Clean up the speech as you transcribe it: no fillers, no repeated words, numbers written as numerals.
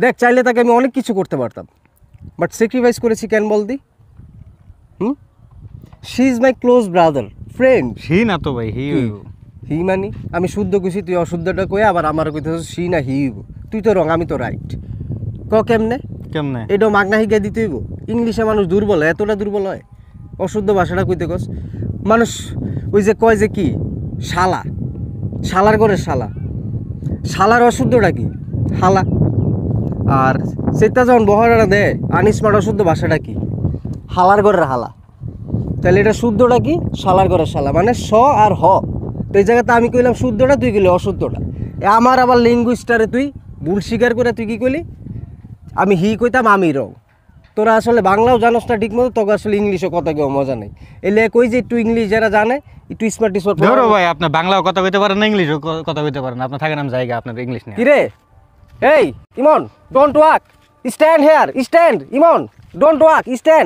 দেখ চাইলে তাকে আমি অনেক কিছু করতে পারতাম, বাট স্যাক্রিফাইস করেছি কেন বল দি? She is my close brother friend. He না তো ভাই, হি হইব। হি মানি আমি শুদ্ধ কইছি, তুই অশুদ্ধটা কই আবার আমার কইতেছিস শি না হি হইব। তুই তো রং, আমি তো রাইট। ক কেমনে? কেমনে? এটাও মাগনা হিগা দিতে হইব? ইংলিশে মানুষ দুর্বল হয়, এতটা দুর্বল হয়? অশুদ্ধ ভাষাটা কইতে কস মানুষ ওই যে কয় যে কি শালা, শালার করে শালা, শালার অশুদ্ধটা কি? হালা। আর সেটা যখন বহরাটা দেয় আনিসমার অশুদ্ধ ভাষাটা কি? হালার ঘরের হালা। তাহলে এটা শুদ্ধটা কি? শালার ঘরের শালা, মানে স আর হ। তো এই জায়গাতে আমি কইলাম শুদ্ধটা, তুই কইলি অশুদ্ধটা। আমার আবার ল্যাঙ্গুয়েজটারে তুই ভুল স্বীকার করে তুই কি কইলি? আমি হি কইতাম, আমি রং। তোরা আসলে বাংলাও জানোস না ঠিক মতো, তোকে আসলে ইংলিশে কথা কেউ মজা নেই। এলে কই যে একটু ইংলিশ যারা জানে একটু স্মার্ট স্মার্ট। ধরো ভাই, আপনি বাংলাও কথা কইতে পারেন না, ইংলিশও কথা কইতে পারেন না, আপনি থাকেন আমি জায়গা আপনার ইংলিশ নিয়ে। কিরে এই Emon, don't walk, stand here, stand Emon, don't walk, stand.